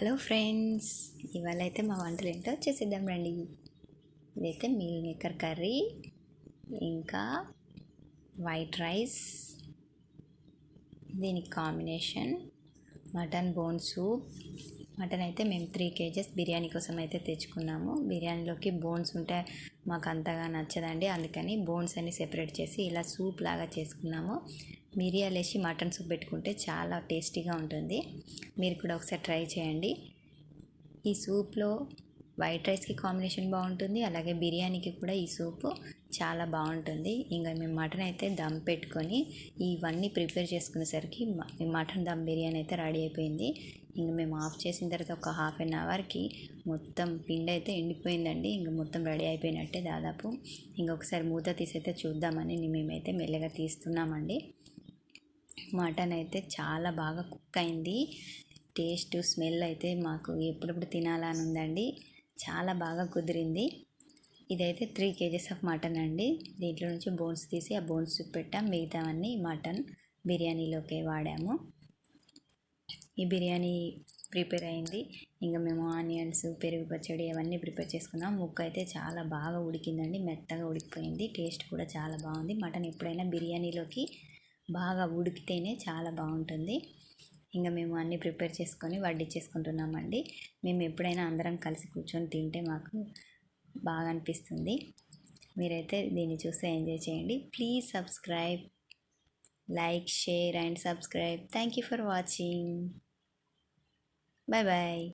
Hello friends, ఇవాళ అయితే మా వంటలు ఏంటో చేసేద్దాం రండి. ఇదైతే మీల్ మేకర్ కర్రీ, ఇంకా వైట్ రైస్, దీనికి combination mutton bone soup. Mutton అయితే మేము 3 kgs బిర్యానీ కోసం అయితే తెచ్చుకున్నాము. బిర్యానీలోకి బోన్స్ ఉంటే మాకు అంతగా నచ్చదండి, అందుకని బోన్స్ అన్ని సెపరేట్ చేసి ఇలా సూప్ లాగా చేసుకున్నాము. మిరియాలు వేసి మటన్ సూప్ పెట్టుకుంటే చాలా టేస్టీగా ఉంటుంది. మీరు కూడా ఒకసారి ట్రై చేయండి. ఈ సూప్లో వైట్ రైస్కి కాంబినేషన్ బాగుంటుంది, అలాగే బిర్యానీకి కూడా ఈ సూపు చాలా బాగుంటుంది. ఇంకా మేము మటన్ అయితే దమ్ పెట్టుకొని ఇవన్నీ ప్రిపేర్ చేసుకునేసరికి మటన్ దమ్ బిర్యానీ అయితే రెడీ అయిపోయింది. ఇంక మేము ఆఫ్ చేసిన తర్వాత ఒక ½ మొత్తం పిండి అయితే ఎండిపోయిందండి. ఇంక మొత్తం రెడీ అయిపోయినట్టే దాదాపు. ఇంకొకసారి మూత తీసైతే చూద్దామని మేమైతే మెల్లగా తీస్తున్నామండి. మటన్ అయితే చాలా బాగా కుక్ అయింది. టేస్ట్ స్మెల్ అయితే మాకు ఎప్పుడప్పుడు తినాలని ఉందండి. చాలా బాగా కుదిరింది. ఇదైతే 3 kgs ఆఫ్ మటన్ అండి. దీంట్లో నుంచి బోన్స్ తీసి ఆ బోన్స్ పెట్టాం, మిగతావన్నీ మటన్ బిర్యానీలోకి వాడాము. ఈ బిర్యానీ ప్రిపేర్ అయింది. ఇంకా మేము ఆనియన్స్, పెరుగు పచ్చడి అవన్నీ ప్రిపేర్ చేసుకున్నాం. ముక్క అయితే చాలా బాగా ఉడికిందండి, మెత్తగా ఉడికిపోయింది. టేస్ట్ కూడా చాలా బాగుంది. మటన్ ఎప్పుడైనా బిర్యానీలోకి బాగా ఉడికితేనే చాలా బాగుంటుంది. ఇంకా మేము అన్నీ ప్రిపేర్ చేసుకొని వడ్డించేసుకుంటున్నామండి. మేము ఎప్పుడైనా అందరం కలిసి కూర్చొని తింటే మాకు బాగా అనిపిస్తుంది. మీరైతే దీన్ని చూసి ఎంజాయ్ చేయండి. Please subscribe, like, share and subscribe. Thank you for watching. Bye bye.